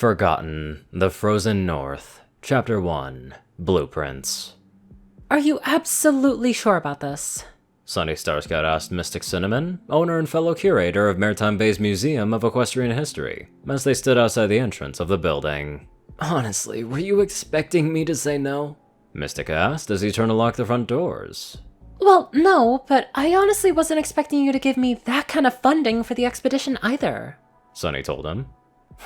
Forgotten, the Frozen North, Chapter 1, Blueprints. Are you absolutely sure about this? Sunny Star Scout asked Mystic Cinnamon, owner and fellow curator of Maritime Bay's Museum of Equestrian History, as they stood outside the entrance of the building. Honestly, were you expecting me to say no? Mystic asked as he turned to lock the front doors. Well, no, but I honestly wasn't expecting you to give me that kind of funding for the expedition either. Sunny told him.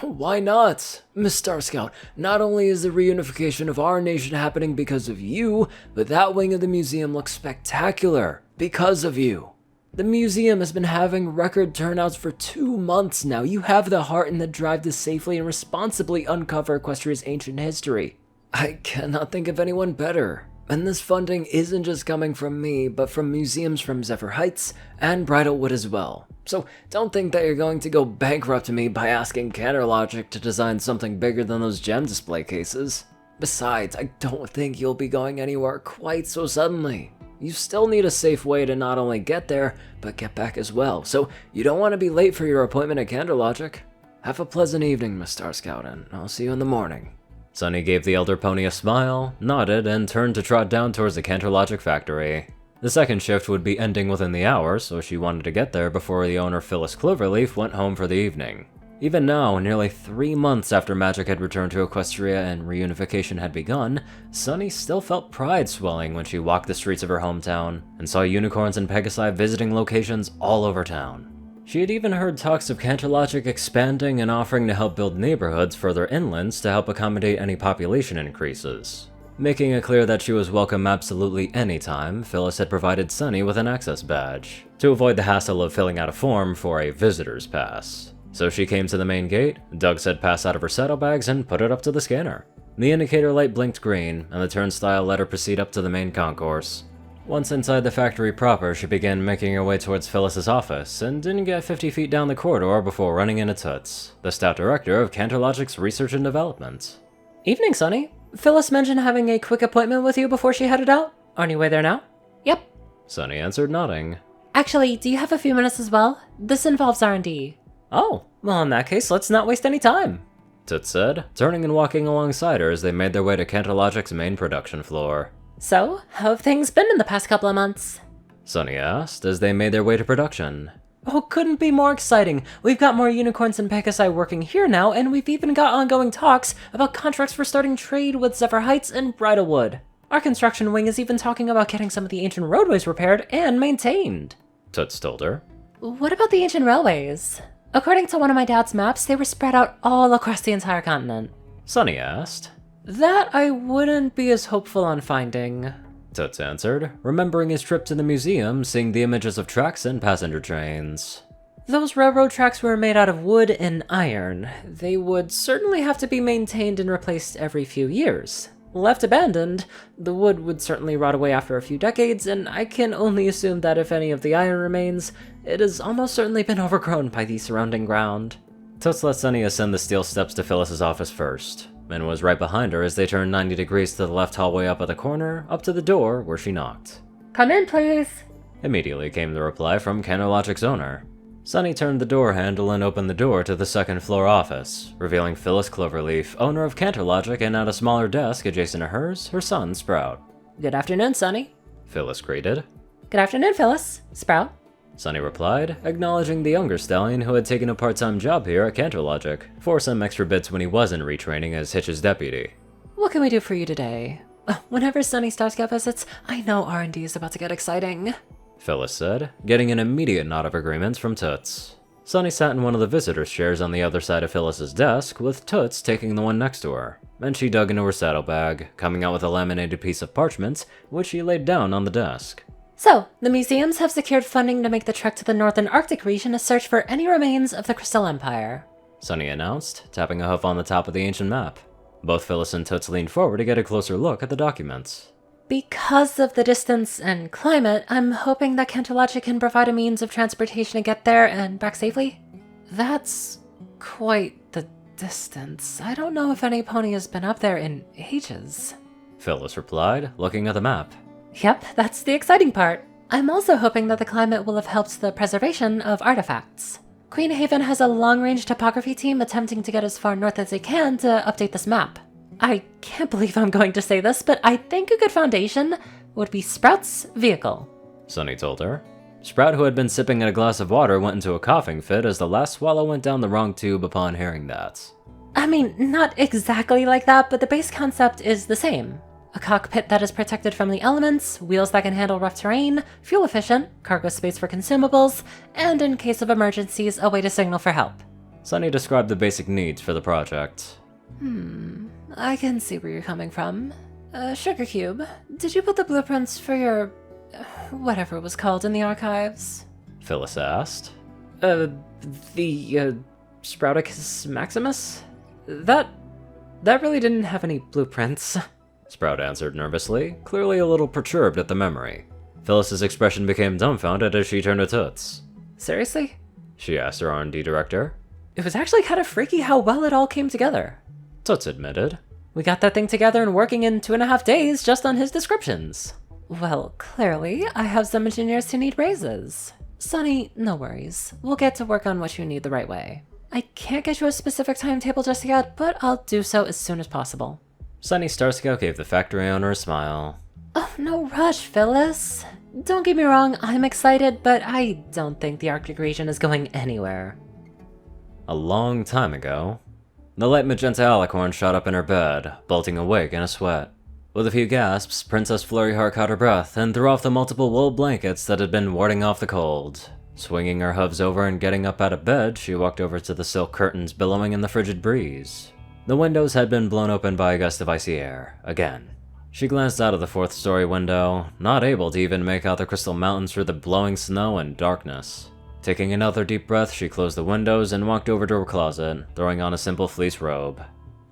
Why not? Miss Star Scout, not only is the reunification of our nation happening because of you, but that wing of the museum looks spectacular because of you. The museum has been having record turnouts for 2 months now. You have the heart and the drive to safely and responsibly uncover Equestria's ancient history. I cannot think of anyone better. And this funding isn't just coming from me, but from museums from Zephyr Heights and Bridalwood as well. So don't think that you're going to go bankrupt to me by asking Canterlogic to design something bigger than those gem display cases. Besides, I don't think you'll be going anywhere quite so suddenly. You still need a safe way to not only get there, but get back as well. So you don't want to be late for your appointment at Canterlogic. Have a pleasant evening, Miss Star Scout, and I'll see you in the morning. Sunny gave the elder pony a smile, nodded, and turned to trot down towards the Canterlogic factory. The second shift would be ending within the hour, so she wanted to get there before the owner Phyllis Cloverleaf went home for the evening. Even now, nearly 3 months after magic had returned to Equestria and reunification had begun, Sunny still felt pride swelling when she walked the streets of her hometown and saw unicorns and Pegasi visiting locations all over town. She had even heard talks of Canterlogic expanding and offering to help build neighborhoods further inland to help accommodate any population increases. Making it clear that she was welcome absolutely anytime, Phyllis had provided Sunny with an access badge, to avoid the hassle of filling out a form for a visitor's pass. So she came to the main gate, dug said pass out of her saddlebags, and put it up to the scanner. The indicator light blinked green, and the turnstile let her proceed up to the main concourse. Once inside the factory proper, she began making her way towards Phyllis's office, and didn't get 50 feet down the corridor before running into Toots, the stout director of Canterlogic's Research and Development. Evening, Sunny. Phyllis mentioned having a quick appointment with you before she headed out. On your way there now? Yep. Sunny answered, nodding. Actually, do you have a few minutes as well? This involves R&D. Oh, well in that case, let's not waste any time, Toots said, turning and walking alongside her as they made their way to Canterlogic's main production floor. So, how have things been in the past couple of months? Sunny asked as they made their way to production. Oh, couldn't be more exciting. We've got more unicorns and Pegasi working here now, and we've even got ongoing talks about contracts for starting trade with Zephyr Heights and Bridalwood. Our construction wing is even talking about getting some of the ancient roadways repaired and maintained, Toots told her. What about the ancient railways? According to one of my dad's maps, they were spread out all across the entire continent. Sunny asked. That I wouldn't be as hopeful on finding, Toots answered, remembering his trip to the museum, seeing the images of tracks and passenger trains. Those railroad tracks were made out of wood and iron. They would certainly have to be maintained and replaced every few years. Left abandoned, the wood would certainly rot away after a few decades, and I can only assume that if any of the iron remains, it has almost certainly been overgrown by the surrounding ground. Toots let Sunny ascend the steel steps to Phyllis's office first, and was right behind her as they turned 90 degrees to the left hallway up at the corner, up to the door where she knocked. Come in, please. Immediately came the reply from Canterlogic's owner. Sunny turned the door handle and opened the door to the second floor office, revealing Phyllis Cloverleaf, owner of Canterlogic, and at a smaller desk adjacent to hers, her son, Sprout. Good afternoon, Sunny. Phyllis greeted. Good afternoon, Phyllis. Sprout. Sunny replied, acknowledging the younger stallion who had taken a part-time job here at Canterlogic, for some extra bits when he wasn't retraining as Hitch's deputy. What can we do for you today? Whenever Sunny Star Scout visits, I know R&D is about to get exciting, Phyllis said, getting an immediate nod of agreement from Toots. Sunny sat in one of the visitors' chairs on the other side of Phyllis's desk, with Toots taking the one next to her, and she dug into her saddlebag, coming out with a laminated piece of parchment, which she laid down on the desk. So, the museums have secured funding to make the trek to the northern Arctic region to search for any remains of the Crystal Empire, Sunny announced, tapping a hoof on the top of the ancient map. Both Phyllis and Toots leaned forward to get a closer look at the documents. Because of the distance and climate, I'm hoping that Canterlogic can provide a means of transportation to get there and back safely. That's quite the distance. I don't know if any pony has been up there in ages, Phyllis replied, looking at the map. Yep, that's the exciting part. I'm also hoping that the climate will have helped the preservation of artifacts. Queen Haven has a long-range topography team attempting to get as far north as they can to update this map. I can't believe I'm going to say this, but I think a good foundation would be Sprout's vehicle. Sunny told her. Sprout, who had been sipping at a glass of water, went into a coughing fit as the last swallow went down the wrong tube upon hearing that. I mean, not exactly like that, but the base concept is the same. A cockpit that is protected from the elements, wheels that can handle rough terrain, fuel efficient, cargo space for consumables, and in case of emergencies, a way to signal for help. Sunny described the basic needs for the project. I can see where you're coming from. Sugar Cube, did you put the blueprints for your... whatever it was called in the archives? Phyllis asked. The Sprouticus Maximus? That really didn't have any blueprints. Sprout answered nervously, clearly a little perturbed at the memory. Phyllis's expression became dumbfounded as she turned to Toots. Seriously? She asked her R&D director. It was actually kind of freaky how well it all came together. Toots admitted. We got that thing together and working in 2.5 days just on his descriptions. Well, clearly, I have some engineers who need raises. Sunny, no worries. We'll get to work on what you need the right way. I can't get you a specific timetable just yet, but I'll do so as soon as possible. Sunny Starscout gave the factory owner a smile. Oh, no rush, Phyllis. Don't get me wrong, I'm excited, but I don't think the Arctic region is going anywhere. A long time ago, the light magenta alicorn shot up in her bed, bolting awake in a sweat. With a few gasps, Princess Flurryheart caught her breath and threw off the multiple wool blankets that had been warding off the cold. Swinging her hooves over and getting up out of bed, she walked over to the silk curtains billowing in the frigid breeze. The windows had been blown open by a gust of icy air, again. She glanced out of the 4th-story window, not able to even make out the crystal mountains through the blowing snow and darkness. Taking another deep breath, she closed the windows and walked over to her closet, throwing on a simple fleece robe.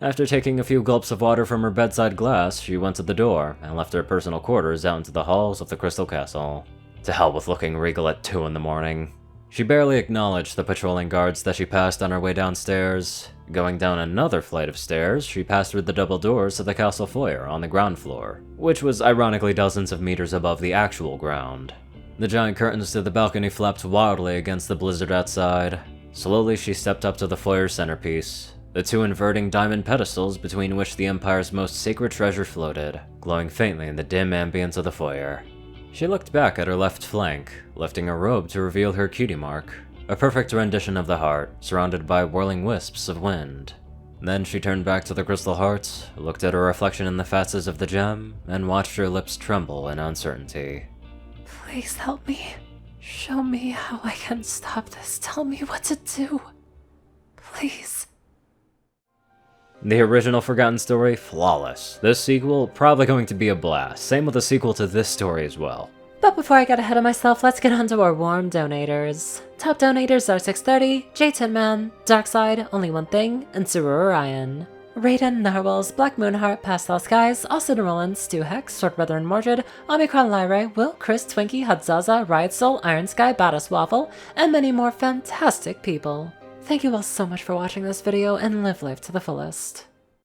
After taking a few gulps of water from her bedside glass, she went to the door and left her personal quarters out into the halls of the Crystal Castle. To hell with looking regal at 2 in the morning. She barely acknowledged the patrolling guards that she passed on her way downstairs. Going down another flight of stairs, she passed through the double doors to the castle foyer on the ground floor, which was ironically dozens of meters above the actual ground. The giant curtains to the balcony flapped wildly against the blizzard outside. Slowly she stepped up to the foyer centerpiece, the 2 inverting diamond pedestals between which the Empire's most sacred treasure floated, glowing faintly in the dim ambience of the foyer. She looked back at her left flank, lifting her robe to reveal her cutie mark, a perfect rendition of the heart, surrounded by whirling wisps of wind. Then she turned back to the crystal heart, looked at her reflection in the facets of the gem, and watched her lips tremble in uncertainty. Please help me. Show me how I can stop this. Tell me what to do. Please. The original Forgotten Story, flawless. This sequel, probably going to be a blast. Same with the sequel to this story as well. But before I get ahead of myself, let's get on to our warm donators. Top donators are 630, J Tinman, Darkside, Only One Thing, and Ceru Orion. Rayden, Narwhals, Blackmoonheart, Pastel Skies, Austin Rolan, Stu Hex, Swordbrother and Mordred, Omicron Lyrae, Will, Chris, Twinkie, Zaza, Riot Soul, IronSky, Badass Waffle, and many more fantastic people. Thank you all so much for watching this video and live life to the fullest.